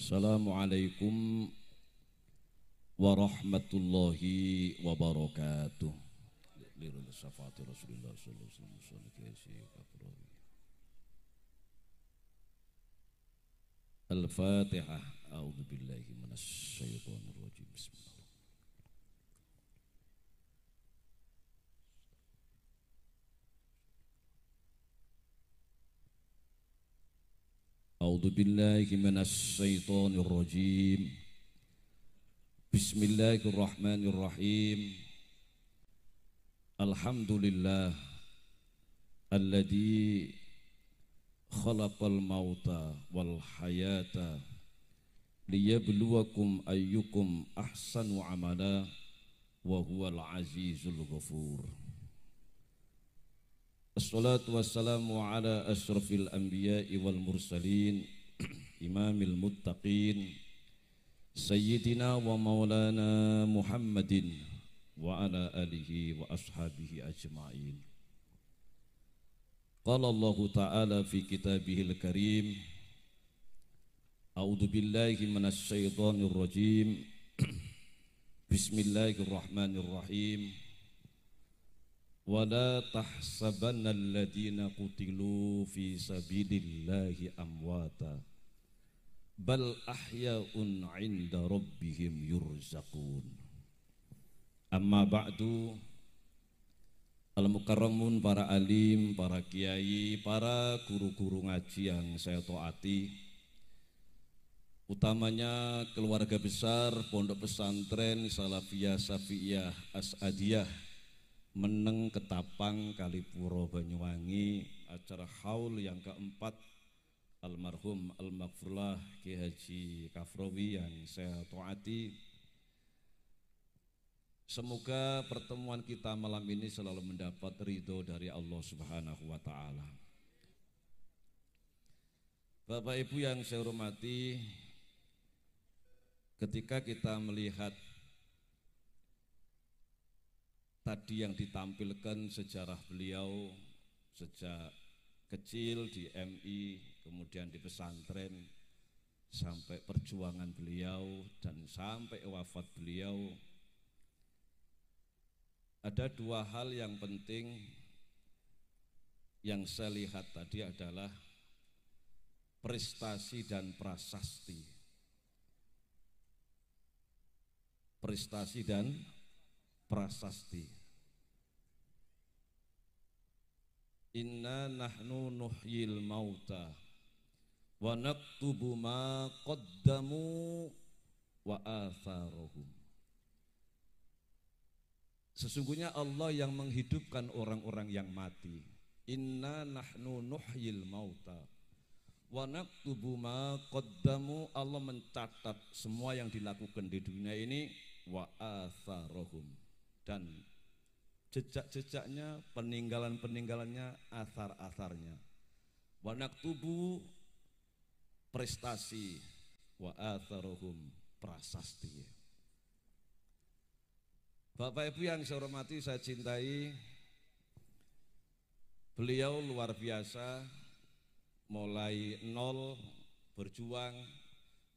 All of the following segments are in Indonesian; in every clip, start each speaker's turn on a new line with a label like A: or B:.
A: Assalamualaikum warahmatullahi wabarakatuh. Lirul syafaati Rasulullah sallallahu alaihi wasallam. Al-Fatihah. A'udzu billahi minasy syaithanir rajim. Bismillah. A'udzu billahi minasy syaithanir rajim. Bismillahirrahmanirrahim. Alhamdulillah alladzi khalaqal mauta wal hayata liyabluwakum ayyukum ahsanu amala wa huwal azizul ghafur. Assalatu wassalamu ala asyrafil anbiya'i wal mursalin imamil muttaqin sayyidina wa maulana Muhammadin wa ala alihi wa ashabihi ajma'in. Qala Allah ta'ala fi kitabihil karim, a'udzu billahi minasy syaithanir rajim. Bismillahirrahmanirrahim. Wala tahsabanna alladhina qutilu fi sabilillahi amwata bal ahya'un 'inda rabbihim yurzaqun. Amma ba'du. Al-mukarramun, para alim, para kiai, para guru-guru ngaji yang saya taati, utamanya keluarga besar Pondok Pesantren Salafiyah Syafi'iyah As'adiyah Meneng Ketapang Kalipuro Banyuwangi, acara haul yang keempat almarhum al-maghfurlah Ki Haji Kafrawi yang saya taati. Semoga pertemuan kita malam ini selalu mendapat ridho dari Allah Subhanahu wa ta'ala. Bapak Ibu yang saya hormati, ketika kita melihat tadi yang ditampilkan sejarah beliau sejak kecil di MI, kemudian di pesantren, sampai perjuangan beliau dan sampai wafat beliau, ada dua hal yang penting yang saya lihat tadi adalah prestasi dan prasasti. Prestasi dan prasasti. Inna nahnu nuhyil mauta wa naktubu ma qaddamu wa atharuhum. Sesungguhnya Allah yang menghidupkan orang-orang yang mati. Inna nahnu nuhyil mauta wa naktubu ma qaddamu. Allah mencatat semua yang dilakukan di dunia ini, wa atharuhum, dan jejak-jejaknya, peninggalan-peninggalannya, athar-atharnya. Wa naktubu prestasi, wa atharuhum prasasti. Bapak Ibu yang saya hormati, saya cintai, beliau luar biasa, mulai nol berjuang,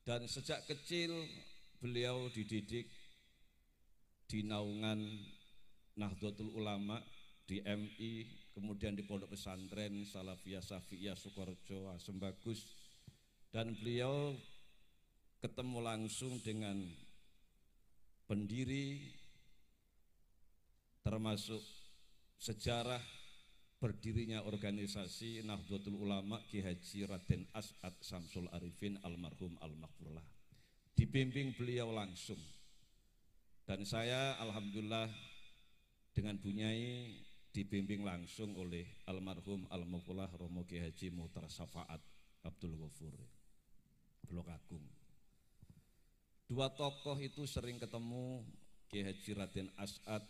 A: dan sejak kecil beliau dididik di naungan Nahdlatul Ulama di MI, kemudian di Pondok Pesantren Salafiyah Syafi'iyah Sukoharjo Asem Bagus, dan beliau ketemu langsung dengan pendiri termasuk sejarah berdirinya organisasi Nahdlatul Ulama Ki Haji Raden As'ad Samsul Arifin almarhum al-maghfurlah, dibimbing beliau langsung. Dan saya alhamdulillah dengan Bunyai dibimbing langsung oleh almarhum al-maghfurlah Romo Ki Haji Muhtar Syafaat Abdul Ghafur Blok Agung. Dua tokoh itu sering ketemu, Ki Haji Raden As'ad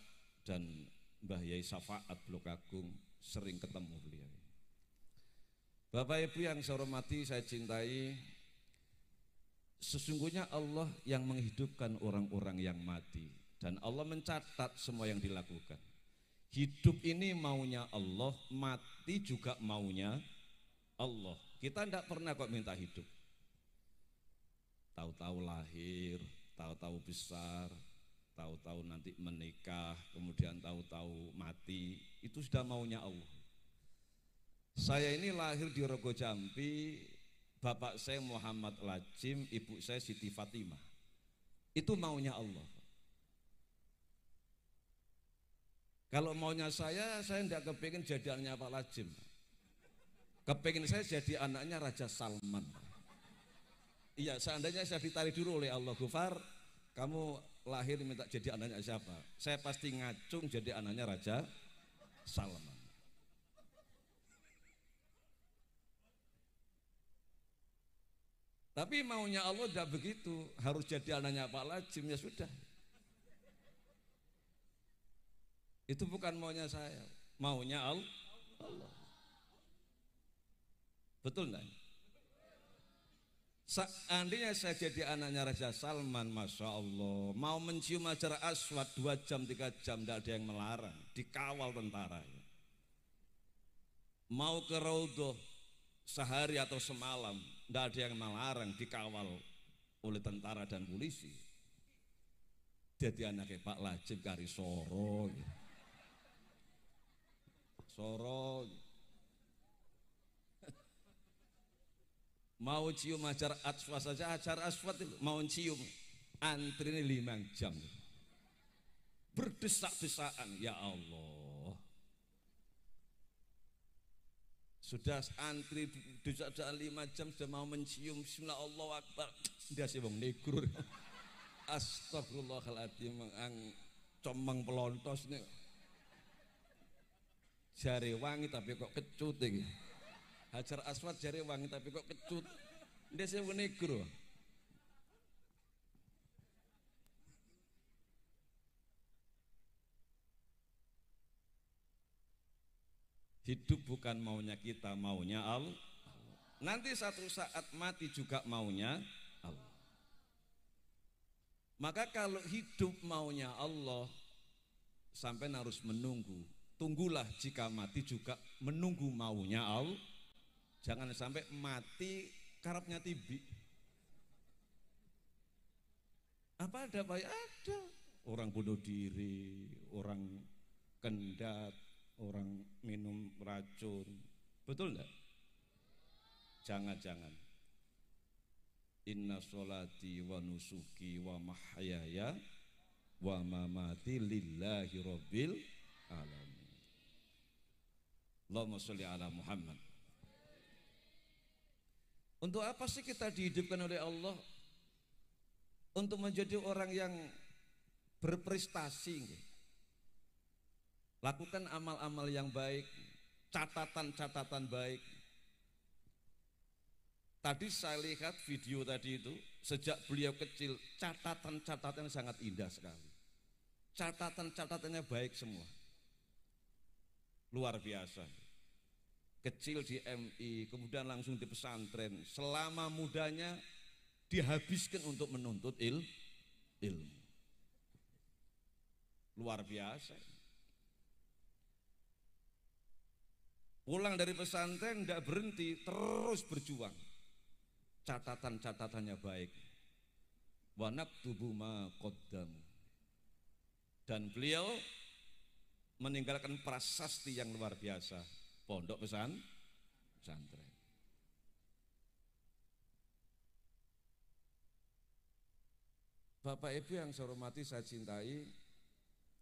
A: dan Mbah Yai Syafaat Blok Agung, sering ketemu beliau. Bapak Ibu yang saya hormati, saya cintai, sesungguhnya Allah yang menghidupkan orang-orang yang mati, dan Allah mencatat semua yang dilakukan. Hidup ini maunya Allah, mati juga maunya Allah. Kita tidak pernah kok minta hidup, tahu-tahu lahir, tahu-tahu besar, tahu-tahu nanti menikah, kemudian tahu-tahu mati, itu sudah maunya Allah. Saya ini lahir di Rogo Jambi, bapak saya Muhammad Lajim, ibu saya Siti Fatimah. Itu maunya Allah. Kalau maunya saya tidak kepingin jadi anaknya Pak Lajim. Kepingin saya jadi anaknya Raja Salman. Iya, seandainya saya ditarik dulu oleh Allah, Gufar, kamu lahir minta jadi anaknya siapa? Saya pasti ngacung jadi anaknya Raja Salman. Tapi maunya Allah tidak begitu, harus jadi anaknya Pak Lajim, ya sudah. Itu bukan maunya saya, maunya Allah. Betul enggak? Seandainya saya jadi anaknya Raja Salman, Masya Allah, mau mencium Hajar Aswad 2 jam 3 jam tidak ada yang melarang, dikawal tentara. Mau ke Raudhah sehari atau semalam tidak ada yang melarang, dikawal oleh tentara dan polisi. Jadi anaknya Pak Lajim kari Soro gitu. Soro mau cium Hajar Aswad saja, Hajar Aswad itu mau cium antri ini 5 jam, berdesak-desakan. Ya Allah, sudah antri desak-desakan 5 jam sudah mau mencium, bismillah Allahu Akbar, dia sih wong negur. Astagfirullahaladzim, comeng pelontos nih, jari wangi tapi kok kecut ini. Hajar Aswad jari wangi tapi kok kecut, dia sih wong negur. Hidup bukan maunya kita, maunya Allah. Nanti satu saat mati juga maunya Allah. Maka kalau hidup maunya Allah, sampai harus menunggu. Tunggulah jika mati juga menunggu maunya Allah. Jangan sampai mati karepnya tibi. Apa ada baik? Ada. Orang bunuh diri, orang kendat, orang minum racun. Betul enggak? Jangan-jangan. Inna sholati wa nusuki wa mahyaya wa mamati lillahi rabbil alamin. Allahumma sholli ala Muhammad. Untuk apa sih kita dihidupkan oleh Allah? Untuk menjadi orang yang berprestasi. Lakukan amal-amal yang baik, catatan-catatan baik. Tadi saya lihat video tadi itu, sejak beliau kecil, catatan-catatan sangat indah sekali. Catatan-catatannya baik semua. Luar biasa. Kecil di MI, kemudian langsung di pesantren. Selama mudanya dihabiskan untuk menuntut ilmu. Luar biasa. Pulang dari pesantren tidak berhenti, terus berjuang. Catatan-catatannya baik. Wa naktubu ma qaddamu. Dan beliau meninggalkan prasasti yang luar biasa. Pondok pesantren. Bapak Ibu yang saya hormati, saya cintai,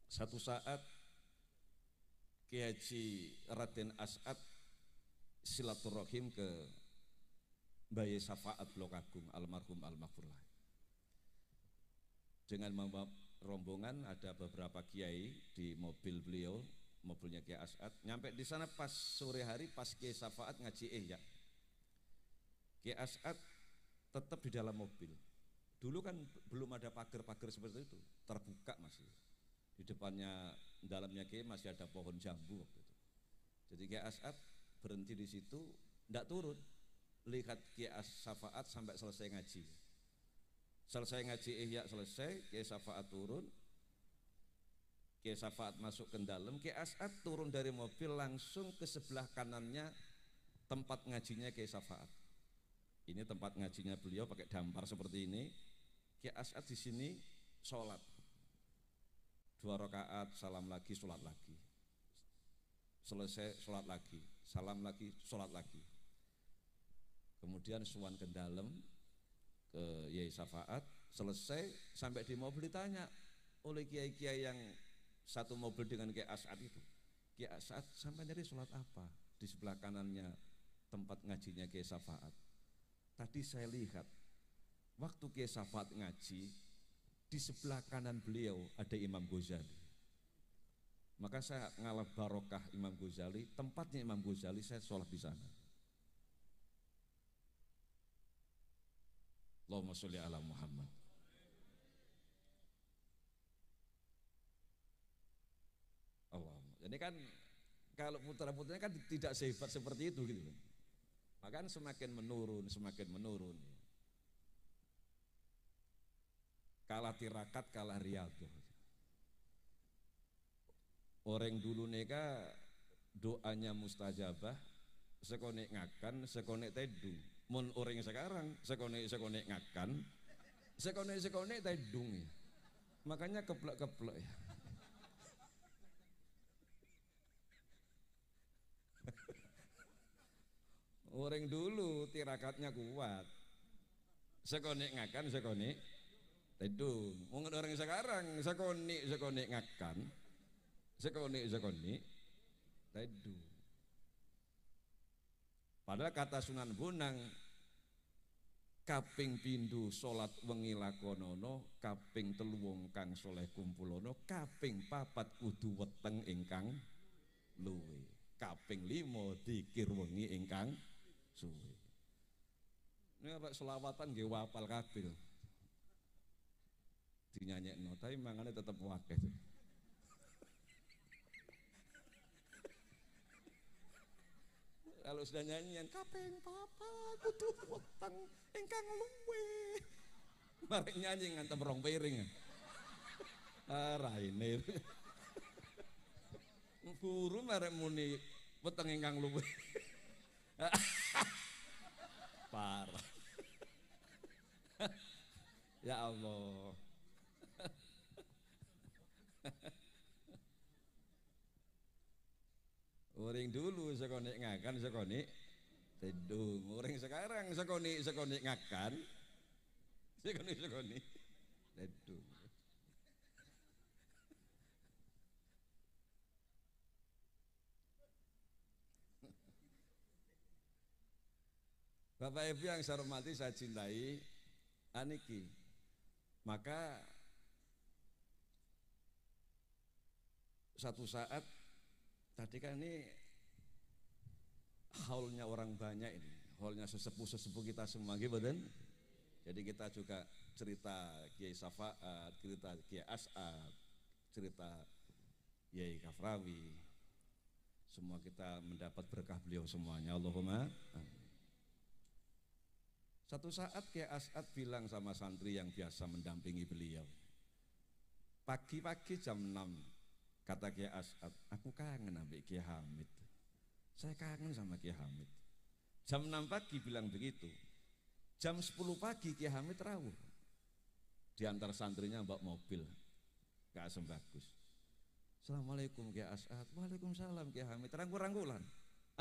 A: satu saat Kiai Haji Raden As'ad silaturahim ke Bayi Syafaat Blok Agung almarhum al-Maghfurlah. Dengan membawa rombongan ada beberapa kiai di mobil beliau, mobilnya Kiai As'ad. Nyampe di sana pas sore hari, pas Kiai Syafaat ngaji Ihya. Kiai As'ad tetap di dalam mobil. Dulu kan belum ada pagar-pagar seperti itu, terbuka masih. Di depannya, dalamnya Kiai masih ada pohon jambu waktu itu. Jadi Kiai As'ad berhenti di situ, tidak turun, lihat Kiai Syafaat sampai selesai ngaji. Selesai ngaji Ihya selesai, Kiai Syafaat turun, Kiai Syafaat masuk ke dalam, Kiai As'ad turun dari mobil langsung ke sebelah kanannya tempat ngajinya Kiai Syafaat. Ini tempat ngajinya beliau pakai dampar seperti ini. Kiai As'ad di sini sholat 2 rakaat, salam lagi, sholat lagi. Selesai sholat lagi, salam lagi, sholat lagi. Kemudian suan ke dalam ke Yai Syafaat, selesai sampai di mobil ditanya oleh kiai-kiai yang satu mobil dengan Kiai As'ad itu. Kiai As'ad sampai dari sholat apa? Di sebelah kanannya tempat ngajinya Kiai Syafaat. Tadi saya lihat waktu Kiai Syafaat ngaji, di sebelah kanan beliau ada Imam Ghazali. Maka saya ngalah barokah Imam Ghazali, tempatnya Imam Ghazali, saya sholat di sana. Allahumma sholli ala Muhammad. Allahumma. Jadi kan kalau putra-putranya kan tidak sehebat seperti itu gitu. Maka semakin menurun, semakin menurun. Kalah tirakat, kalah riyadhah. Orang dulu neka doanya mustajabah, sekonek ngakan, sekonek tedung. Mun orang sekarang sekonek ngakan, sekonek tedung. Makanya keplek-keplek ya. Orang dulu tirakatnya kuat, sekonek ngakan, sekonek tedung. Mungkin orang sekarang sekonek ngakan, sekonek tedung. Padahal kata Sunan Bonang, kaping pindho salat wengi lakonono, kaping 3 wong kang soleh kumpulono, kaping 4 kudu weteng ingkang luwe, kaping 5 dikir wengi ingkang suwe. Ini apa selawatan nggih wapal kabeh. Dinyanyekno tapi mangane tetep wakeh. Kalau sudah nyanyian kaping 4 kudu weteng ingkang luwe. Mari nyanyi ngantem 2 piring. Raine. Guru marek muni weteng ingkang luwe. Parah. Ya Allah. Orang dulu sekonek ngakan, sekonek tedung. Orang sekarang sekonek ngakan, sekonek tedung. Bapak Ibu yang saya hormati, saya cintai, aniki. Maka satu saat tadi kan ini haulnya orang banyak ini, haulnya sesepuh kita semua, gitu. Jadi kita juga cerita Kiai Syafaat, cerita Kiai As'ad, cerita Kiai Kafrawi, semua kita mendapat berkah beliau semuanya. Allahumma amin. Satu saat Kiai As'ad bilang sama santri yang biasa mendampingi beliau, pagi-pagi jam 6, kata Kiai As'ad, aku kangen ambek Kiai Hamid. Saya kangen sama Kiai Hamid. Jam 6 pagi bilang begitu. Jam 10 pagi Kiai Hamid rawuh. Di antar santrinya bawa mobil. Kak Asem bagus. Assalamualaikum Kiai As'ad. Waalaikumsalam Kiai Hamid. Rangkul-rangkulan.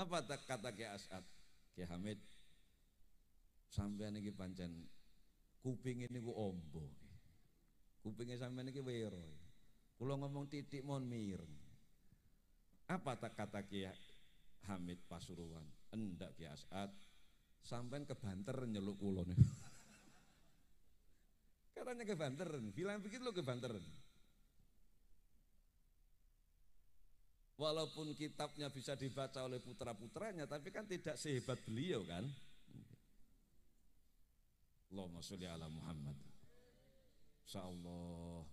A: Apa kata Kiai As'ad? Kiai Hamid, sampean iki pancen kuping ini ku ombo. Kupingnya sampean iki wero. Kula ngomong titik mon mireng. Apa kata Kiai Hamid Pasuruan? Endak Kiai As'ad, sampean kebanter nyeluk kula niku. Katanya kebanteran, bilang begitu lo kebanteran. Walaupun kitabnya bisa dibaca oleh putra-putranya, tapi kan tidak sehebat beliau kan. Allahumma sholli ala Muhammad. Insyaallah.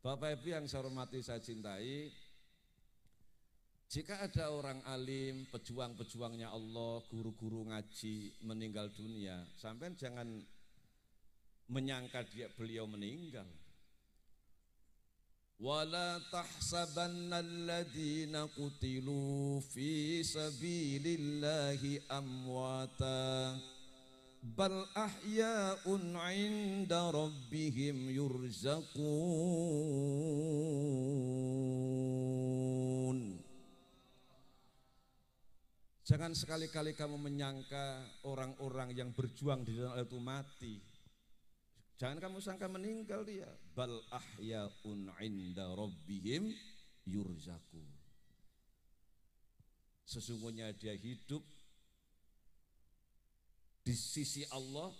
A: Bapak Ibu yang saya hormati, saya cintai, jika ada orang alim, pejuang-pejuangnya Allah, guru-guru ngaji meninggal dunia, sampai jangan menyangka beliau meninggal. Wala tahsabanna alladhina qutilu fi sabilillahi amwata bal ahya'un 'inda rabbihim yurzaqun. Jangan sekali-kali kamu menyangka orang-orang yang berjuang di dalam itu mati. Jangan kamu sangka meninggal dia. Bal ahya'un 'inda rabbihim yurzaqun. Sesungguhnya dia hidup di sisi Allah,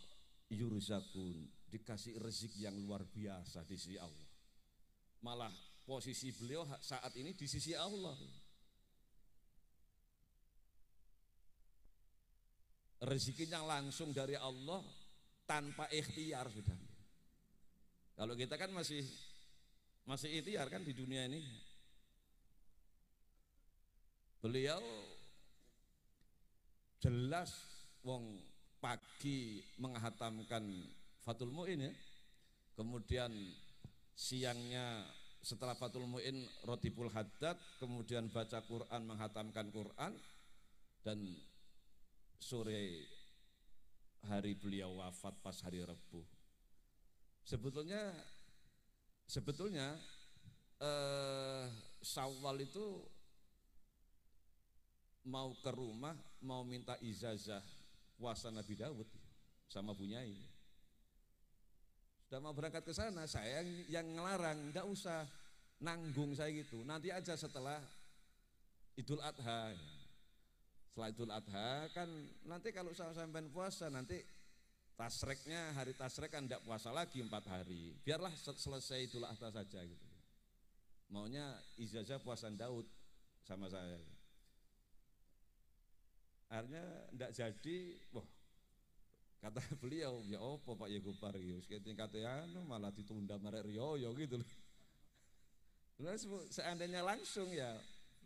A: yurzaqun, dikasih rezeki yang luar biasa di sisi Allah. Malah posisi beliau saat ini di sisi Allah. Rezekinya langsung dari Allah tanpa ikhtiar sudah. Kalau kita kan masih ikhtiar kan di dunia ini. Beliau jelas wong pagi menghatamkan Fathul Mu'in ya. Kemudian siangnya setelah Fathul Mu'in Rotibul Haddad, kemudian baca Quran, menghatamkan Quran, dan sore hari beliau wafat pas hari Rabu. Sebetulnya Syawal itu mau ke rumah, mau minta ijazah puasa Nabi Daud sama Bunyai. Sudah mau berangkat ke sana, saya yang ngelarang, enggak usah nanggung saya gitu. Nanti aja setelah Idul Adha. Setelah Idul Adha kan nanti kalau sampai puasa nanti tasreknya, hari tasrek kan enggak puasa lagi 4 hari. Biarlah selesai Idul Adha saja gitu. Maunya ijazah puasa Daud sama saya. Akhirnya enggak jadi. Wah, kata beliau, ya apa Pak Yegopar ya, tingkatnya malah ditunda marek riyo gitu loh. Terus seandainya langsung ya,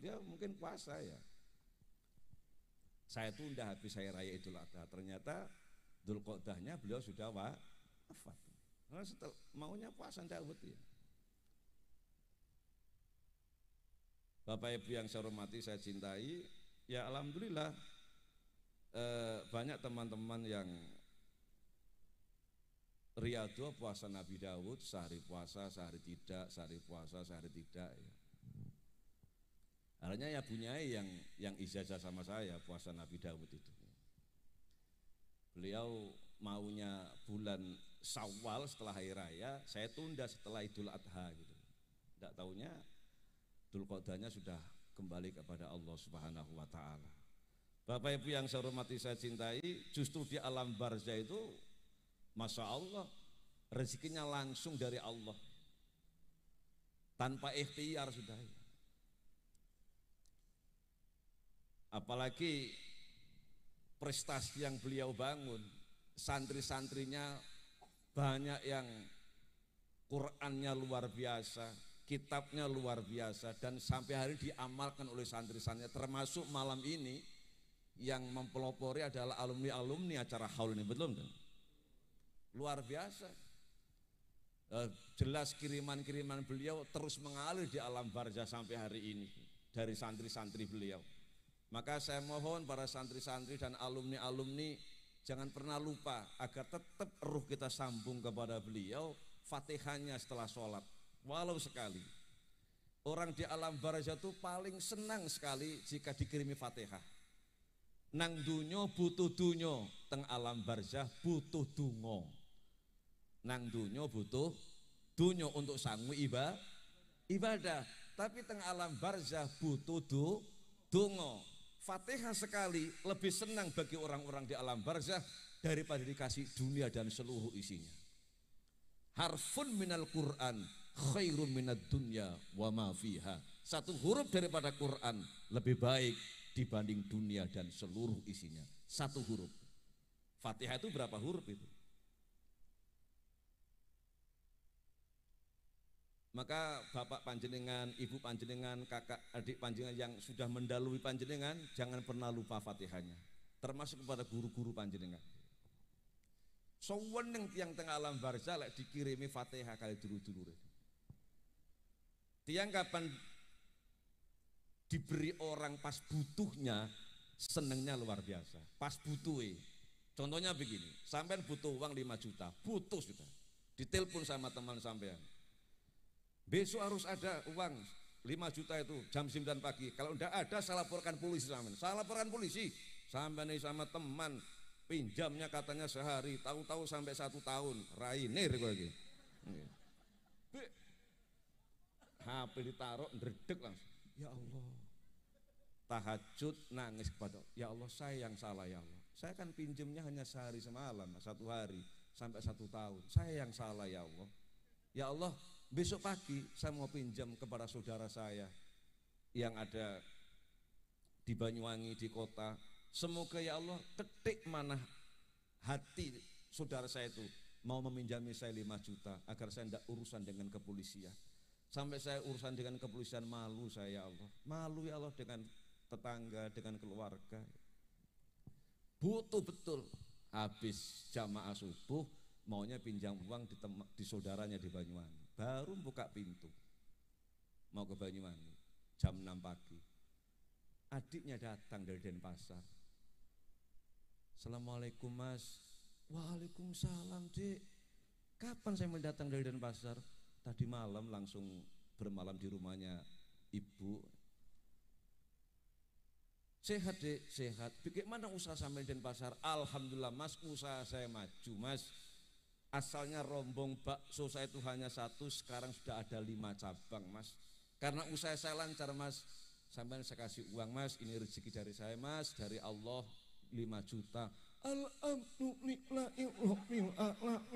A: dia mungkin puasa ya. Saya tunda habis saya raya Idul Adha, ternyata Dzulqa'dahnya beliau sudah wafat. Nah, maunya puasa Daud ya. Bapak Ibu yang saya hormati, saya cintai, ya alhamdulillah banyak teman-teman yang riyadhah puasa Nabi Daud, sehari puasa, sehari tidak, sehari puasa, sehari tidak ya. Akhirnya ya Bunyai yang ijazah sama saya puasa Nabi Daud itu. Beliau maunya bulan Syawal setelah hari raya, saya tunda setelah Idul Adha gitu. Tidak taunya Dzulqa'dahnya sudah kembali kepada Allah Subhanahu wa taala. Bapak Ibu yang saya hormati, saya cintai, justru di alam barzah itu Masya Allah rezekinya langsung dari Allah tanpa ikhtiar sudah. Apalagi prestasi yang beliau bangun, santri-santrinya banyak yang Qur'annya luar biasa, kitabnya luar biasa, dan sampai hari diamalkan oleh santri-santrinya, termasuk malam ini yang mempelopori adalah alumni-alumni acara haul ini, betul kan? Luar biasa. Jelas kiriman-kiriman beliau terus mengalir di alam barzah sampai hari ini dari santri-santri beliau. Maka saya mohon para santri-santri dan alumni-alumni jangan pernah lupa agar tetap ruh kita sambung kepada beliau, Fatihahnya setelah sholat. Walau sekali. Orang di alam barzah itu paling senang sekali jika dikirimi Fatihah. Nang dunyo butuh dunyo, teng alam barzah butuh dungo. Nang dunyo butuh dunyo untuk sanggup ibadah. Tapi teng alam barzah butuh dungo. Fatihah sekali lebih senang bagi orang-orang di alam barzah daripada dikasih dunia dan seluruh isinya. Harfun minal Qur'an khairun minad dunya wa ma fiha. Satu huruf daripada Quran lebih baik dibanding dunia dan seluruh isinya. Satu huruf. Fatihah itu berapa huruf itu? Maka bapak panjenengan, ibu panjenengan, kakak, adik panjenengan yang sudah mendahului panjenengan, jangan pernah lupa Fatihahnya. Termasuk kepada guru-guru panjenengan. Saweneng tiang tengah alam barzah lek dikirimi Fatihah kali dulu-dulu. Tiang kapan diberi orang pas butuhnya, senengnya luar biasa. Pas butuhe, Contohnya begini, sampean butuh uang 5 juta, butuh sudah. Ditelepon sama teman sampean. Besok harus ada uang 5 juta itu jam 9 pagi. Kalau tidak ada, saya laporkan polisi sampean. Saya laporkan polisi. Sampean ini sama teman pinjamnya katanya sehari, tahu-tahu sampai 1 tahun. Rainir kok iki. HP ditaruh, ndredeg langsung. Ya Allah. Tahajud nangis kepada Allah. Ya Allah, saya yang salah ya Allah. Saya kan pinjamnya hanya sehari semalam, 1 hari sampai 1 tahun. Saya yang salah ya Allah. Ya Allah, besok pagi saya mau pinjam kepada saudara saya yang ada di Banyuwangi, di kota. Semoga ya Allah ketik mana hati saudara saya itu mau meminjami saya 5 juta agar saya tidak urusan dengan kepolisian. Sampai saya urusan dengan kepolisian, malu saya ya Allah. Malu ya Allah dengan tetangga, dengan keluarga. Butuh betul. Habis jamaah subuh maunya pinjam uang di saudaranya di Banyuwangi. Baru buka pintu mau ke Banyuwangi jam 6 pagi. Adiknya datang dari Denpasar. Assalamualaikum mas. Waalaikumsalam dik. Kapan saya mendatang dari Denpasar? Tadi malam langsung bermalam di rumahnya ibu. Sehat dek, sehat. Bagaimana usaha sampai Denpasar? Alhamdulillah mas, usaha saya maju mas. Asalnya rombong bakso saya itu hanya 1, sekarang sudah ada 5 cabang mas. Karena usaha saya lancar mas. Sampai saya kasih uang mas, ini rezeki dari saya mas, dari Allah 5 juta. Alhamdulillahirabbil alamin.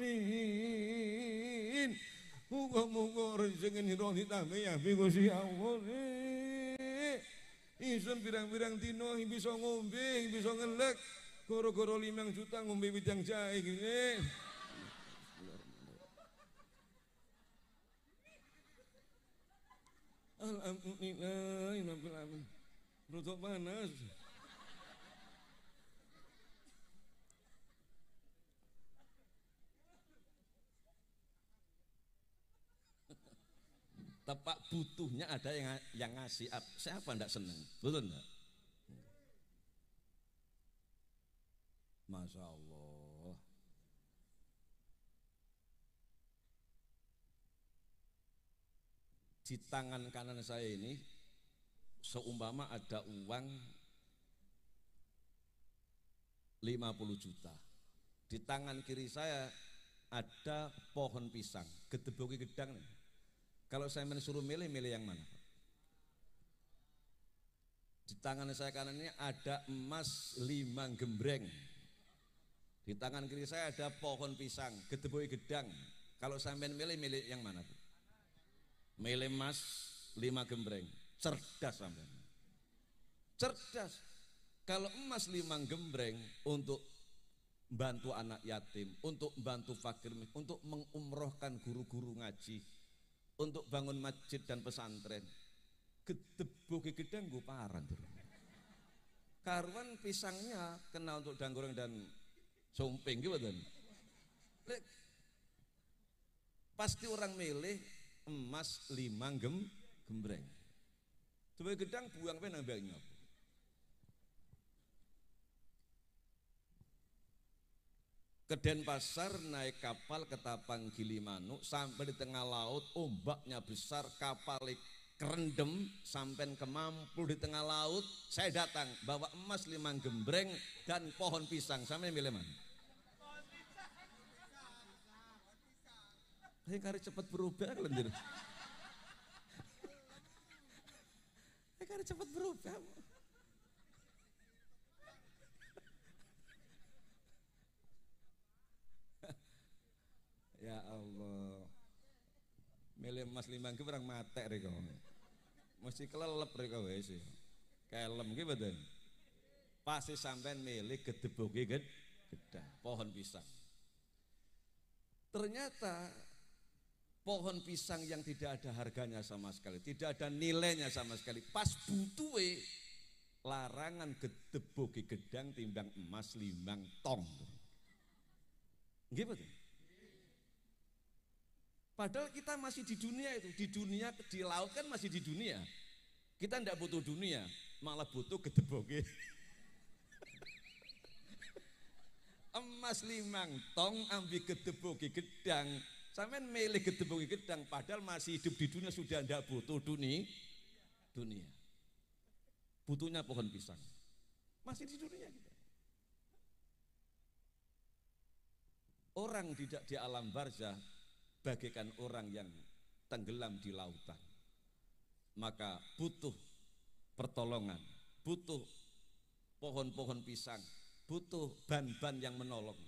A: Muga-muga rezeki nira ditambah ya Gusti Allah. Isun pirang-pirang dino bisa ngombe, bisa ngelek. Goro-goro 5 juta ngombe widang jahe gini. Alhamdulillahirabbil alamin. Rotok panas. Tepak butuhnya ada yang ngasih. Siapa ndak seneng? Betul enggak? Masya Allah. Di tangan kanan saya ini seumpama ada uang 50 juta. Di tangan kiri saya ada pohon pisang, gedeboki gedang nih. Kalau saya mensuruh milih yang mana? Di tangan saya kanan ini ada emas 5 gembreng. Di tangan kiri saya ada pohon pisang, gedeboki gedang. Kalau saya milih yang mana? Milih emas 5 gembreng. Cerdas sampean. Cerdas. Kalau emas 5 gembreng untuk bantu anak yatim, untuk bantu fakir, untuk mengumrohkan guru-guru ngaji, untuk bangun masjid dan pesantren, gedeboki gedang gue paran tuh. Karuan pisangnya kena untuk danggoreng dan sumping gitu kan. Pasti orang milih emas 5 gembreng. Coba gedang buang pe nang banyu apa? Ke Denpasar naik kapal ke Tapang Gilimanuk sampai di tengah laut, ombaknya besar, kapal kerendam sampai ke Mampul di tengah laut. Saya datang bawa emas 5 gembreng dan pohon pisang. Sampai milih mana? Saya kari cepat berubah kelendir. Saya kari cepat berubah. Ya Allah, milih emas 5 gembreng matek rek kok. Mesti kelelep rek kok wis. Kelem ki mboten. Pasti sampean milih gedeboki gedang, pohon pisang. Ternyata pohon pisang yang tidak ada harganya sama sekali, tidak ada nilainya sama sekali. Pas butuhe larangan gedeboki gedang timbang emas 5 tong. Nggih mboten? Padahal kita masih di dunia itu, di dunia, di laut kan masih di dunia. Kita tidak butuh dunia, malah butuh gedeboki. emas 5 tong ambil gedebogi gedang, sampean milih gedebogi gedang padahal masih hidup di dunia sudah tidak butuh dunia. Butuhnya pohon pisang. Masih di dunia kita. Orang tidak di alam barzah bagaikan orang yang tenggelam di lautan. Maka butuh pertolongan, butuh pohon-pohon pisang, butuh ban-ban yang menolong.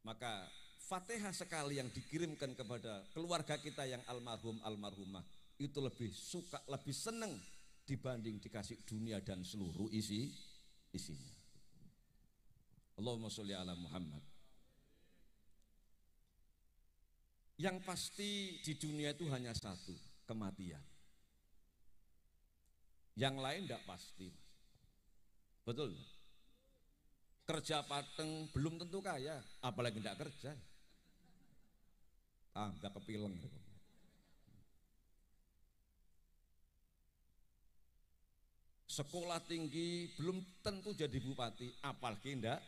A: Maka Fatihah sekali yang dikirimkan kepada keluarga kita yang almarhum almarhumah itu lebih suka, lebih senang dibanding dikasih dunia dan seluruh isinya. Allahumma sholli ala Muhammad. Yang pasti di dunia itu hanya satu, kematian. Yang lain tidak pasti. Betul? Kerja pateng belum tentu kaya, apalagi tidak kerja. Tambah kepileng. Sekolah tinggi belum tentu jadi bupati, apalagi tidak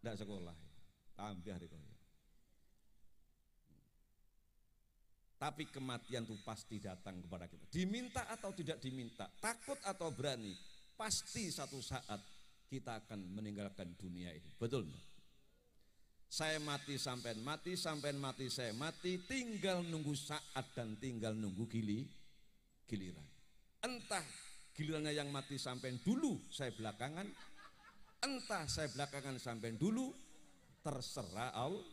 A: sekolah. Tambah rekoyo. Tapi kematian itu pasti datang kepada kita. Diminta atau tidak diminta, takut atau berani, pasti satu saat kita akan meninggalkan dunia ini. Betul? Saya mati, sampean mati, sampean mati, saya mati, tinggal nunggu saat dan tinggal nunggu giliran. Entah gilirannya yang mati sampean dulu, saya belakangan, entah saya belakangan sampean dulu, terserah Allah.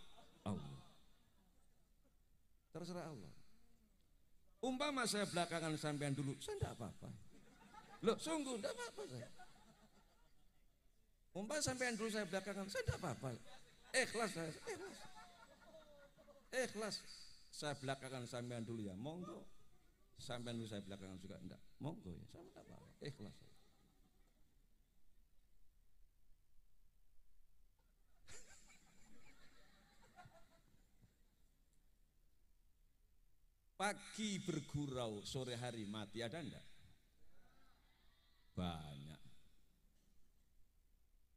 A: Terserah Allah. Umpama saya belakangan sampean dulu, saya tidak apa-apa. Loh, sungguh tidak apa-apa saya. Umpama sampean dulu, saya belakangan, saya tidak apa-apa. Ikhlas saya, ikhlas. Ikhlas. Saya belakangan sampean dulu ya, monggo. Sampean dulu saya belakangan juga enggak, monggo ya, sama tidak apa-apa. Ikhlas. Pagi bergurau, sore hari mati, ada enggak? Banyak.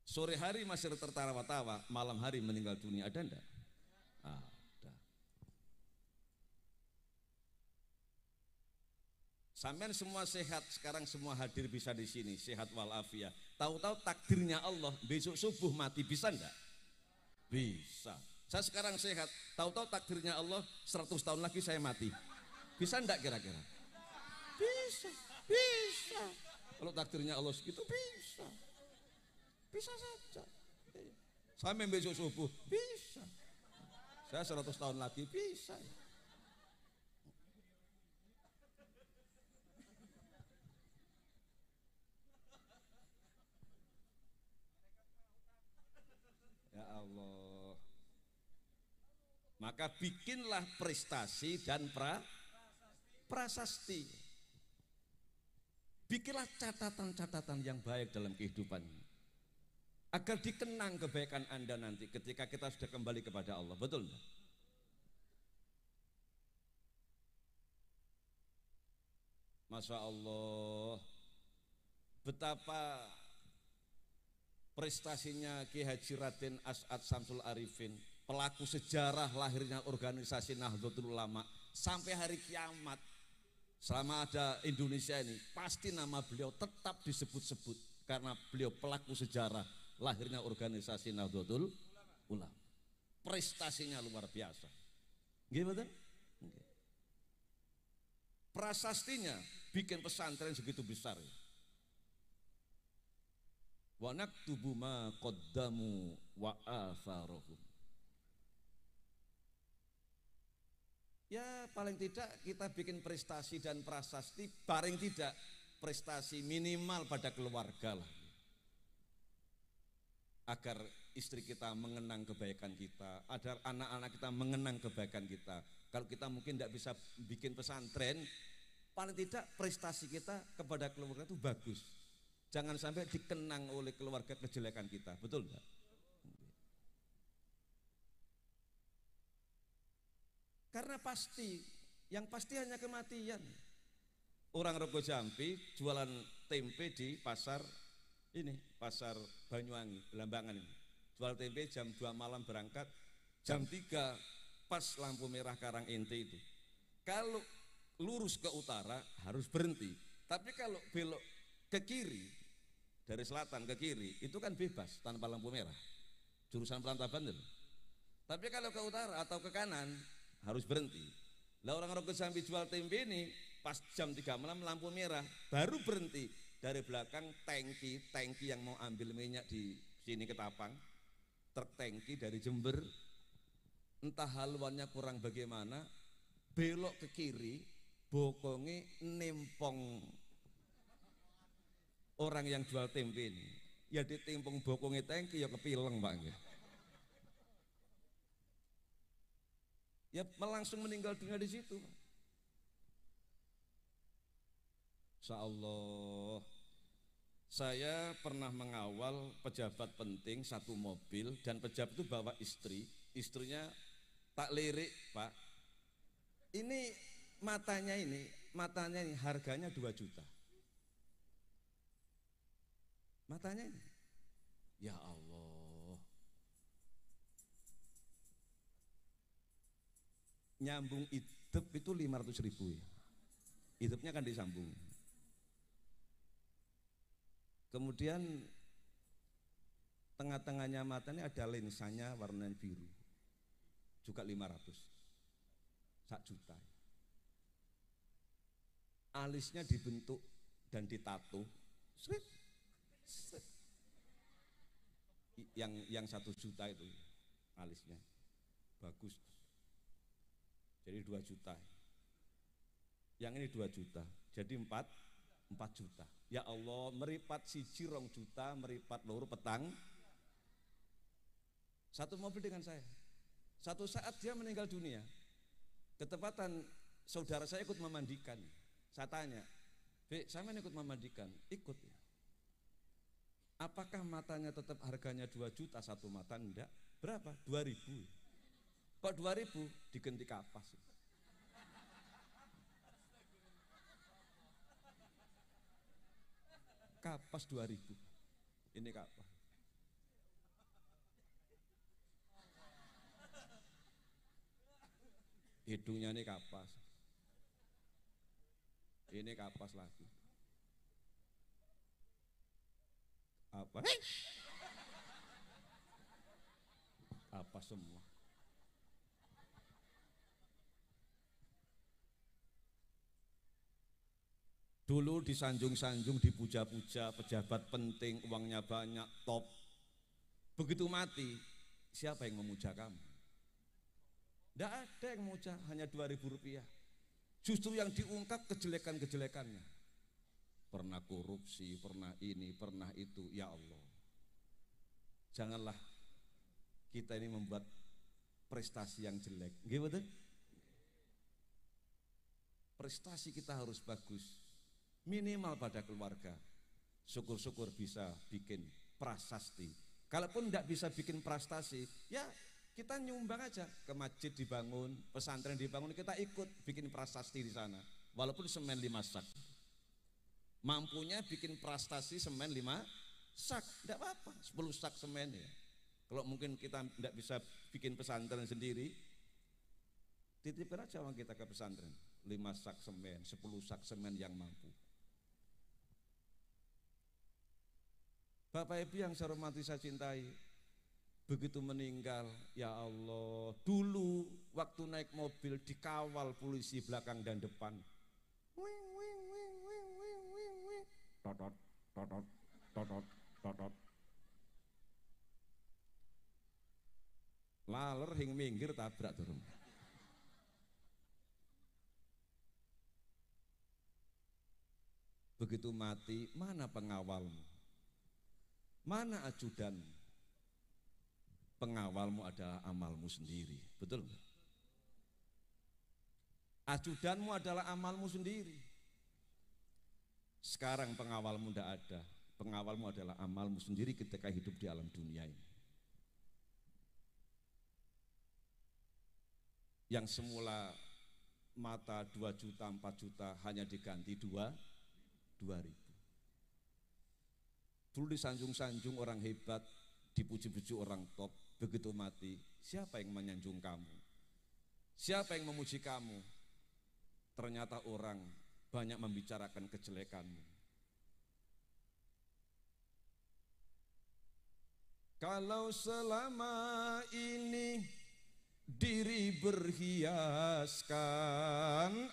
A: Sore hari masih tertawa-tawa, malam hari meninggal dunia, ada enggak? Ada. Sampean semua sehat, sekarang semua hadir bisa di sini, sehat walafiat. Tahu-tahu takdirnya Allah, besok subuh mati, bisa enggak? Bisa. Saya sekarang sehat, tahu-tahu takdirnya Allah 100 tahun lagi saya mati. Bisa enggak kira-kira? Bisa, bisa. Kalau takdirnya Allah segitu bisa. Bisa saja. Sampai besok subuh bisa. Saya 100 tahun lagi bisa. Ya Allah. Maka bikinlah prestasi dan prasasti. Bikinlah catatan-catatan yang baik dalam kehidupan ini. Agar dikenang kebaikan Anda nanti ketika kita sudah kembali kepada Allah. Betul enggak? Masya Allah, betapa prestasinya Ki Haji Raden As'ad Syamsul Arifin, pelaku sejarah lahirnya organisasi Nahdlatul Ulama. Sampai hari kiamat, selama ada Indonesia ini, pasti nama beliau tetap disebut-sebut karena beliau pelaku sejarah lahirnya organisasi Nahdlatul Ulama. Prestasinya luar biasa. Gimana? Prasastinya bikin pesantren segitu besar. Wa naktubu ma qaddamu wa atharohum. Ya paling tidak kita bikin prestasi dan prasasti, paling tidak prestasi minimal pada keluarga lah. Agar istri kita mengenang kebaikan kita, agar anak-anak kita mengenang kebaikan kita. Kalau kita mungkin tidak bisa bikin pesantren, paling tidak prestasi kita kepada keluarga itu bagus. Jangan sampai dikenang oleh keluarga kejelekan kita, betul enggak? Karena pasti, yang pasti hanya kematian. Orang Rego Jampi jualan tempe di pasar ini, pasar Banyuwangi, Belambangan ini. jual tempe jam 2 malam berangkat, jam 3 pas lampu merah Karang Ente itu. Kalau lurus ke utara harus berhenti, tapi kalau belok ke kiri, dari selatan ke kiri, itu kan bebas tanpa lampu merah, jurusan Pelantaban itu. Tapi kalau ke utara atau ke kanan harus berhenti. Lah orang-orang ke Jambi jual tempe ini pas jam 3 malam lampu merah baru berhenti. Dari belakang tangki yang mau ambil minyak di sini Ketapang, truk tangki dari Jember, entah haluannya kurang bagaimana, belok ke kiri, bokonge nempong orang yang jual tempe ini. Ya ditempong bokonge tangki ya kepileng Pak. Ya langsung meninggal dunia di situ. Insya Allah. Saya pernah mengawal pejabat penting satu mobil, dan pejabat itu bawa istri, istrinya tak lirik Pak. Ini matanya ini harganya 2 juta. Matanya ini, ya Allah. Nyambung idep itu 500.000 ya. Idepnya kan disambung. Kemudian tengah-tengahnya mata ini ada lensanya warna biru, juga 500, 1 juta. Alisnya dibentuk dan ditato, yang 1 juta itu alisnya bagus, jadi 2 juta. Yang ini 2 juta, jadi 4 juta. Ya Allah, meripat 1 juta, meripat loro petang. Satu mobil dengan saya. Satu saat dia meninggal dunia. Ketepatan saudara saya ikut memandikan. Saya tanya, "Bek, saya ikut memandikan?" Ikut ya. Apakah matanya tetap harganya 2 juta satu mata? Enggak. Berapa? 2.000. Kok 2.000? Diganti kapas. Kapas 2.000. Ini kapas. Hidungnya ini kapas. Ini kapas lagi. Apa? Apa semua? Dulu disanjung-sanjung, dipuja-puja, pejabat penting, uangnya banyak, top. Begitu mati, siapa yang memuja kamu? Tidak ada yang memuja, hanya 2.000 rupiah. Justru yang diungkap kejelekan-kejelekannya. Pernah korupsi, pernah ini, pernah itu. Ya Allah, janganlah kita ini membuat prestasi yang jelek. Gimana? Prestasi kita harus bagus. Minimal pada keluarga, syukur-syukur bisa bikin prasasti. Kalaupun tidak bisa bikin prestasi, ya kita nyumbang aja ke masjid dibangun, pesantren dibangun, kita ikut bikin prasasti di sana. Walaupun semen 5 sak. Mampunya bikin prestasi semen 5 sak, tidak apa-apa, 10 sak semen ya. Kalau mungkin kita tidak bisa bikin pesantren sendiri, titipkan aja uang kita ke pesantren, 5 sak semen, 10 sak semen yang mampu. Bapak Ibu yang saya hormati, saya cintai, begitu meninggal, ya Allah, dulu waktu naik mobil dikawal polisi belakang dan depan. Totot, totot, totot, totot. Laler hing minggir tabrak turun. Begitu mati, mana pengawalmu? Mana ajudanmu? Pengawalmu adalah amalmu sendiri, betul nggak? Ajudanmu adalah amalmu sendiri. Sekarang pengawalmu tidak ada, pengawalmu adalah amalmu sendiri ketika hidup di alam dunia ini. Yang semula mata 2 juta, 4 juta hanya diganti 2.000. Dulu disanjung-sanjung orang hebat, dipuji-puji orang top, begitu mati, siapa yang menyanjung kamu? Siapa yang memuji kamu? Ternyata orang banyak membicarakan kejelekanmu. Kalau selama ini diri berhiaskan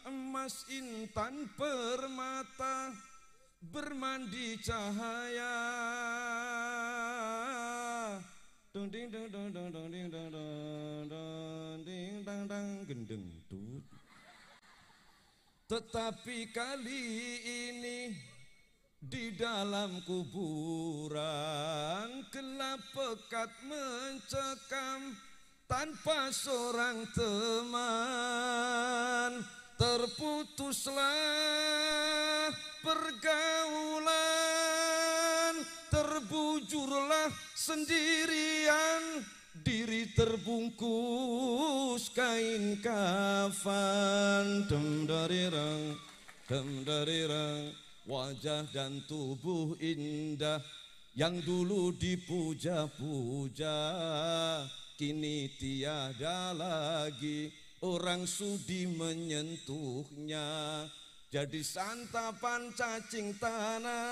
A: emas intan permata, bermandi cahaya, dong ding dong dong dong dong ding dong dong dong ding dang dang gendeng tut. Tetapi kali ini di dalam kuburan gelap pekat mencekam, tanpa seorang teman, terputuslah pergaulan, terbujurlah sendirian, diri terbungkus kain kafan. Dem dari rang, wajah dan tubuh indah yang dulu dipuja-puja, kini tiada lagi orang sudi menyentuhnya, jadi santapan cacing tanah,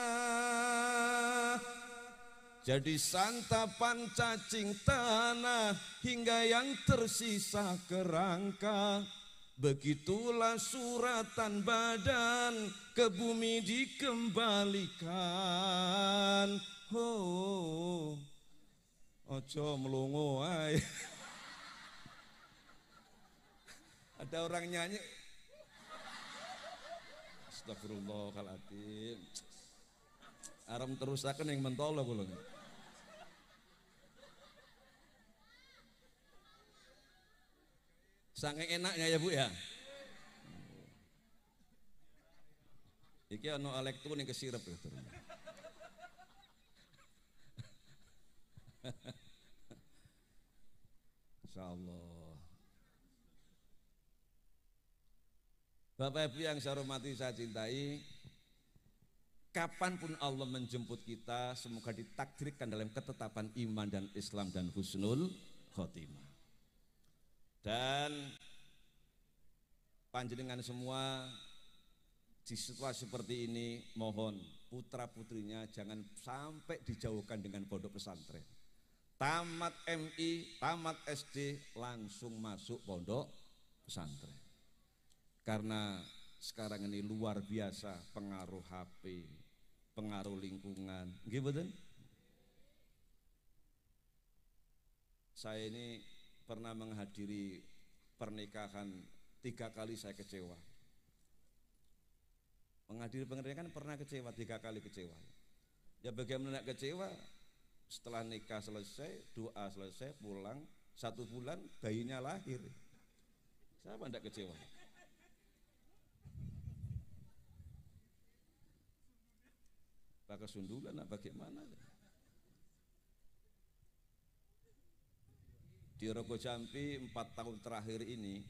A: jadi santapan cacing tanah, hingga yang tersisa kerangka. Begitulah suratan badan ke bumi dikembalikan. Oh, ojo melongo ay. Ada orang nyanyi. Astagfirullahaladzim. Aram terusakan yang mentolo kula. Saking enaknya ya Bu ya. Iki ana elektronik kesirep ya. Insyaallah. Bapak Ibu yang saya hormati, saya cintai, kapanpun Allah menjemput kita, semoga ditakdirkan dalam ketetapan iman dan Islam dan husnul khotimah. Dan panjenengan semua di situasi seperti ini, mohon putra putrinya jangan sampai dijauhkan dengan pondok pesantren. Tamat MI, tamat SD, langsung masuk pondok pesantren. Karena sekarang ini luar biasa pengaruh HP, pengaruh lingkungan. Nggih mboten? Saya ini pernah menghadiri pernikahan 3 kali, saya kecewa. Menghadiri pernikahan pernah kecewa, 3 kali kecewa. Ya bagaimana nak kecewa? Setelah nikah selesai, doa selesai, pulang 1 bulan bayinya lahir. Siapa ndak kecewa? Pakai sundulan apa bagaimana? Di Rogo Jampi 4 tahun terakhir ini,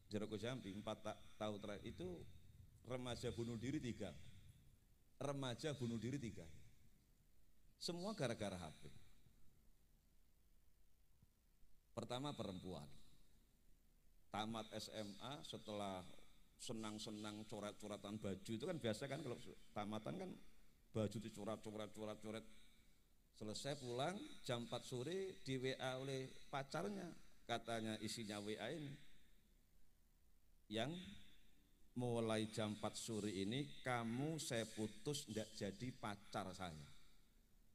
A: di Rogo Jampi 4 tahun terakhir itu remaja bunuh diri 3. Remaja bunuh diri 3. Semua gara-gara HP. Pertama perempuan. Tamat SMA, setelah senang-senang coret-coretan baju, itu kan biasa kan kalau tamatan kan baju dicoret-coret. Selesai pulang jam 4 sore di WA oleh pacarnya, katanya isinya WA ini, yang mulai jam 4 sore ini kamu saya putus, tidak jadi pacar saya.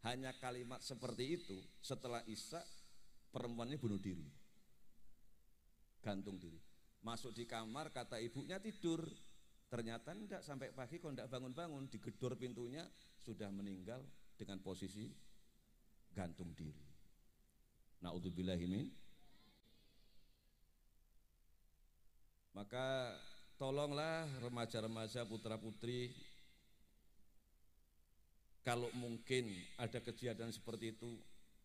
A: Hanya kalimat seperti itu, setelah Isya perempuannya bunuh diri, gantung diri, masuk di kamar, kata ibunya tidur, ternyata tidak sampai pagi kok tidak bangun-bangun, digedor pintunya sudah meninggal dengan posisi gantung diri. Naudzubillahi min. Maka tolonglah remaja-remaja, putra-putri, kalau mungkin ada kejadian seperti itu,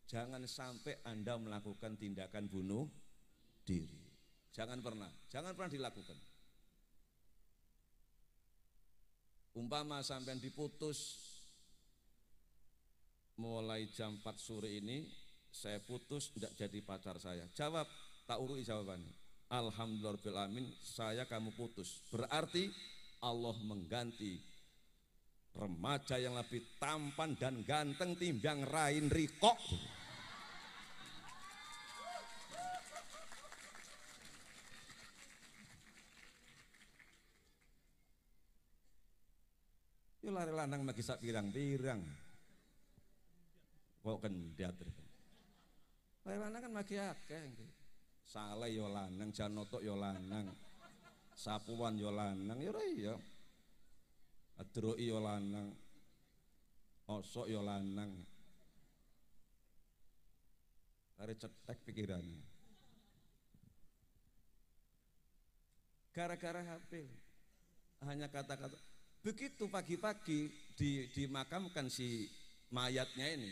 A: jangan sampai Anda melakukan tindakan bunuh diri. Jangan pernah dilakukan. Umpama sampean diputus mulai jam 4 sore ini, saya putus tidak jadi pacar saya. Jawab, tak urui jawabannya. Alhamdulillahirrahmanirrahim, saya kamu putus. Berarti Allah mengganti remaja yang lebih tampan dan ganteng timbang Rain Riko. Yo lari lanang magi sak pirang-pirang. Kok kendat. Lari lanang kan magi akeh. Saleh yo lanang, Janoto yo lanang. Sapuan yo lanang, yo ora iya. Adroi yo lanang. Osok yo lanang. Lari cetek pikirannya. Gara-gara HP. Hanya kata-kata. Begitu pagi-pagi dimakamkan si mayatnya ini,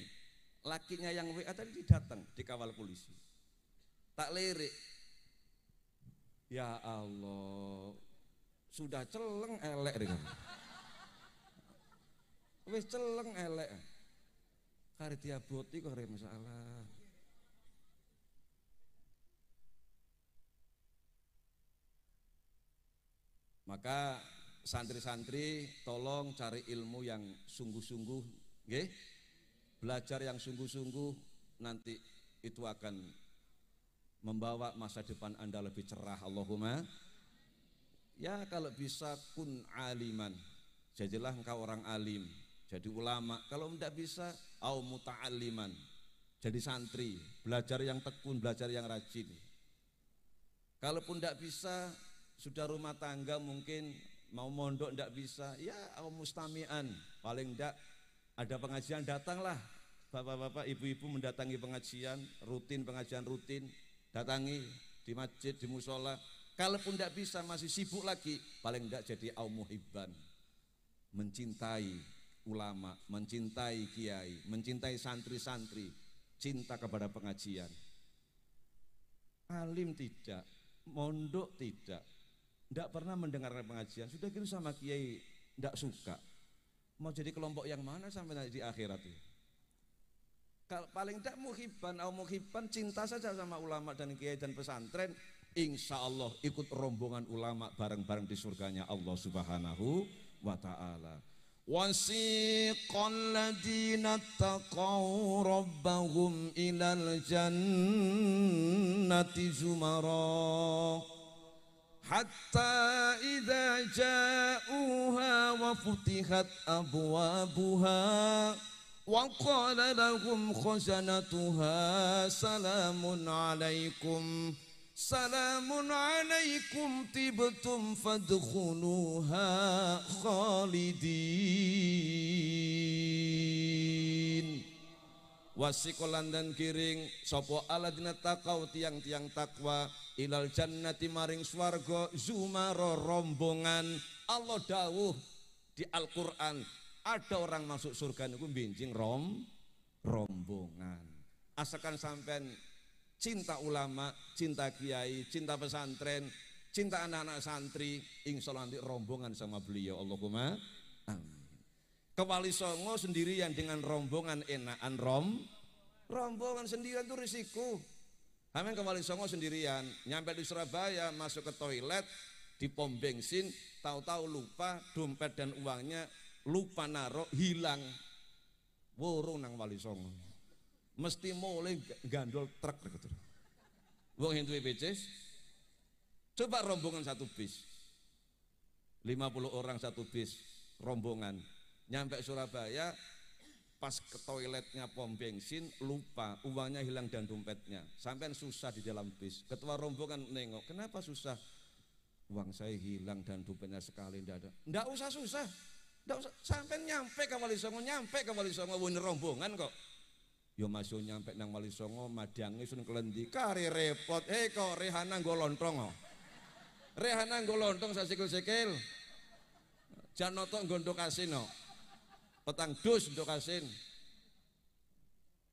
A: lakinya yang WA tadi datang dikawal polisi. Tak lirik, ya Allah, sudah celeng elek dengan, wis celeng elek, kari diaboti kok kari masalah. Maka santri-santri tolong cari ilmu yang sungguh-sungguh, nggih. Belajar yang sungguh-sungguh, nanti itu akan membawa masa depan Anda lebih cerah. Allahumma. Ya kalau bisa kun aliman, jadilah engkau orang alim, jadi ulama. Kalau tidak bisa, au muta'alliman, jadi santri, belajar yang tekun, belajar yang rajin. Kalaupun tidak bisa, sudah rumah tangga mungkin mau mondok ndak bisa, ya au mustami'an, paling ndak ada pengajian datanglah. Bapak-bapak, ibu-ibu mendatangi pengajian rutin, datangi di masjid, di musola. Kalaupun ndak bisa masih sibuk lagi, paling ndak jadi au muhibban, mencintai ulama, mencintai kiai, mencintai santri-santri, cinta kepada pengajian. Alim tidak, mondok tidak, tidak pernah mendengarkan pengajian, sudah gitu sama kiai tidak suka. Mau jadi kelompok yang mana sampai nanti di akhirat itu? Kalau paling tidak muhibban, cinta saja sama ulama dan kiai dan pesantren, insya Allah ikut rombongan ulama bareng-bareng di surganya Allah Subhanahu wa ta'ala. Wasiqal ladina taqaw rabbahum ilal jannati zumara hatta idza ja'uha wa futihat abwabuha wa qala lahum khazanatuha salamun alaikum tibtum fadkhuluha khalidin. Wasikolan dan kiring sopo aladina takau tiang-tiang takwa ilal jannati maring swarga zumaro rombongan. Allah dawuh di Al-Quran, ada orang masuk surga niku binjing rombongan. Asalkan sampean cinta ulama, cinta kiai, cinta pesantren, cinta anak-anak santri, insya Allah nanti rombongan sama beliau. Allahumma amin. Ke Wali Songo sendirian dengan rombongan enakan rombongan sendirian itu risiko. Kami ke Wali Songo sendirian, nyampe di Surabaya, masuk ke toilet, di pom bensin, tahu-tahu lupa dompet dan uangnya, lupa naruh, hilang. Wurung nang Wali Songo. Mesti mulai gandol truk gitu. Wong hentuwe beces. Coba rombongan satu bis. 50 orang satu bis rombongan. Nyampe Surabaya, pas ke toiletnya pom bensin, lupa uangnya hilang dan dompetnya. Sampai susah di dalam bis. Ketua rombongan nengok, kenapa susah? Uang saya hilang dan dompetnya sekali tidak ada. Tidak usah susah, tidak usah. Sampai nyampe ke Wali Songo, wong rombongan kok. Yo masuk nyampe nang Wali Songo, madange sun kelendi, kari repot. Kok Rehana nggo lontong. Rehana nggo lontong sasikil-sikil. Janoto nggo kasino. Petang dus untuk asin.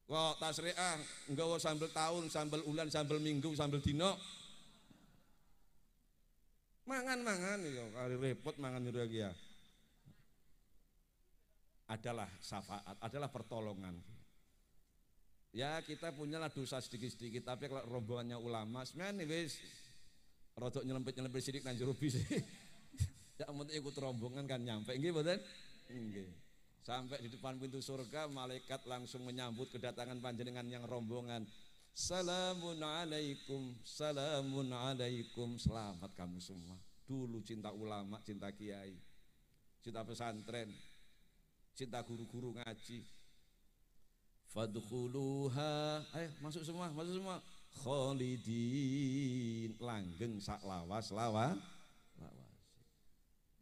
A: Kok tasriah nggawa sambel tahun, sambel ulan, sambel minggu, sambel dino. Mangan yo kali repot mangan yo ya. Adalah syafaat, adalah pertolongan. Ya kita punyalah dosa sedikit-sedikit, tapi kalau rombongannya ulama sebenarnya wis rodok nyelempit-nyelempit sidik nang jero bis. Ya ampun ikut rombongan kan nyampe nggih mboten? Nggih. Sampai di depan pintu surga malaikat langsung menyambut kedatangan panjenengan yang rombongan. Salamun alaikum, salamun alaikum. Selamat kamu semua. Dulu cinta ulama, cinta kiai, cinta pesantren, cinta guru-guru ngaji. Fadkhuluha, ayo masuk semua, masuk semua. Khalidin, langgeng sak lawas.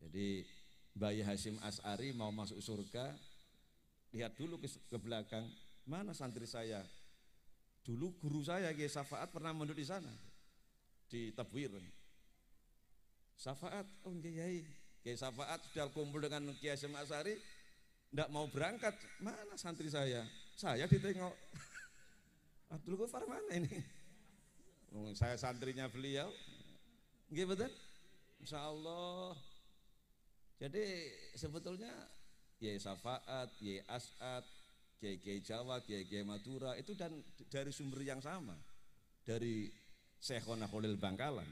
A: Jadi Bayi Hasyim Asy'ari mau masuk surga, lihat dulu ke belakang, mana santri saya? Dulu guru saya Kiai Syafaat pernah mondok di sana, di Tebwir. Syafaat, oh Kiai Syafaat sudah kumpul dengan Kiai Hasyim Asy'ari, tidak mau berangkat, mana santri saya? Saya ditengok, Abdul Ghaffar mana ini? Saya santrinya beliau, nggih betul? Insya Allah. Jadi sebetulnya Kiai Syafaat, Kiai As'ad, Kiai Jawa, Kiai Madura itu dan dari sumber yang sama, dari Syekhona Khalil Bangkalan.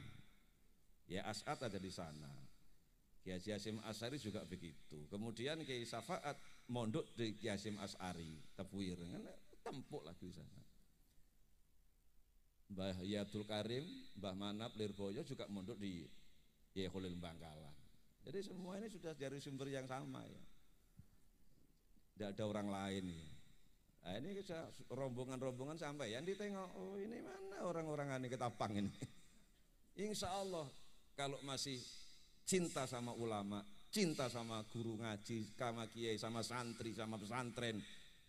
A: Kiai As'ad ada di sana, Kiai Hasyim Asy'ari juga begitu. Kemudian Kiai Syafaat mondok di Kiai Hasyim Asy'ari Tebwir, kan tempuk lagi di sana. Mbah Yadul Karim, Mbah Manap Lirboyo juga mondok di Kiai Khalil Bangkalan. Jadi semua ini sudah dari sumber yang sama ya. Tidak ada orang lain ya. Nah ini rombongan-rombongan sampai yang ditengok, oh ini mana orang-orang ini ketapang ini. Insya Allah kalau masih cinta sama ulama, cinta sama guru ngaji, sama kiai, sama santri, sama pesantren,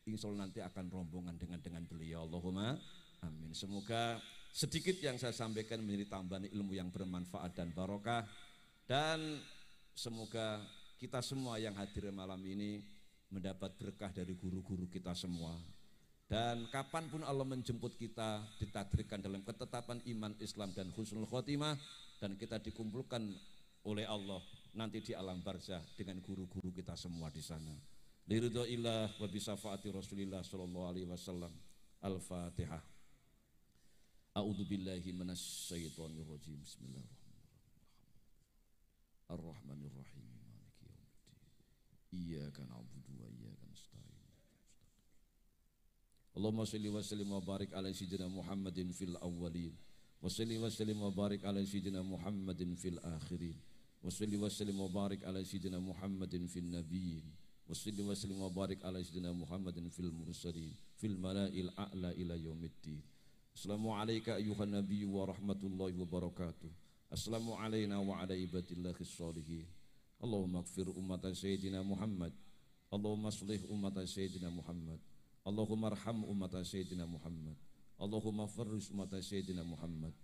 A: insya Allah nanti akan rombongan dengan beliau. Allahumma amin. Semoga sedikit yang saya sampaikan menjadi tambahan ilmu yang bermanfaat dan barokah, dan semoga kita semua yang hadir malam ini mendapat berkah dari guru-guru kita semua. Dan kapanpun Allah menjemput kita, ditakdirkan dalam ketetapan iman Islam dan husnul khotimah, dan kita dikumpulkan oleh Allah nanti di alam barzah dengan guru-guru kita semua di sana. Liridhoillah wa bisafaati Rasulillah sallallahu alaihi wasallam. Al-Fatihah. A'udzubillahi minasyaitonir rajim. Bismillahirrahmanirrahim. Ar-Rahmanir-Rahim. Maliki yaumiddin. Iyyaka na'budu wa iyyaka nasta'in. Allahumma shalli wa sallim wa barik ala sayyidina Muhammadin fil awwalin, wa shalli wa sallim wa barik ala sayyidina Muhammadin fil akhirin, wa shalli wa sallim wa barik ala sayyidina Muhammadin fil nabiyyin, wa shalli wa sallim wa barik ala sayyidina Muhammadin fil mursalin fil mala'il a'la ila yaumiddin. Assalamu alayka ayyuhan nabiyyu wa rahmatullahi wa barakatuh. Assalamu alayna wa ala ibadillahi sholihin. Allahumma gfir ummata sayyidina Muhammad, Allahumma aslih ummata sayyidina Muhammad, Allahumma arham ummata sayyidina Muhammad, Allahumma farris ummata sayyidina Muhammad.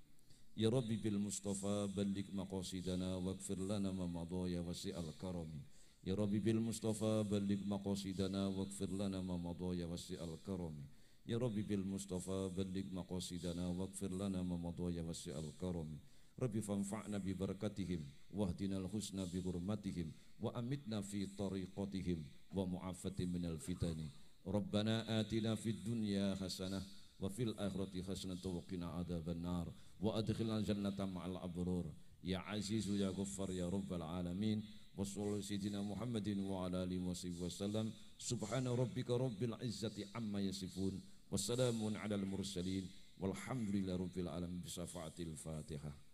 A: Ya Rabbi bil Mustafa balligh maqasidana waghfir lana ma madha ya wasi'al karami. Ya Rabbi bil Mustafa balligh maqasidana waghfir lana ma madha ya wasi'al karami. Ya Rabbi bil Mustafa balligh maqasidana waghfir lana ma madha ya wasi'al karami. Rabbi fanfa'na bi barakatihim wahdina al-husna bi hurmatihim wa amitna fi tariqatihim wa mu'afati minal fitani. Rabbana atina fid dunya hasanah wa fil akhirati hasanah wa qina adzaban nar wa adkhilna jannata ma'al abrur. Ya azizu ya ghaffar ya rabbal alamin. Wa sallallahu sayyidina Muhammadin wa ala alihi wa sallam. Subhana rabbika rabbil izzati amma yasifun. Wassalamun ala al-mursalin walhamdulillahi rabbil alamin. Bisafaatil Fatihah.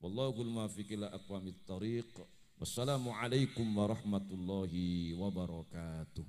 A: Wallahul muwaffiq ila aqwamit thariq. Wassalamu alaikum warahmatullahi wabarakatuh.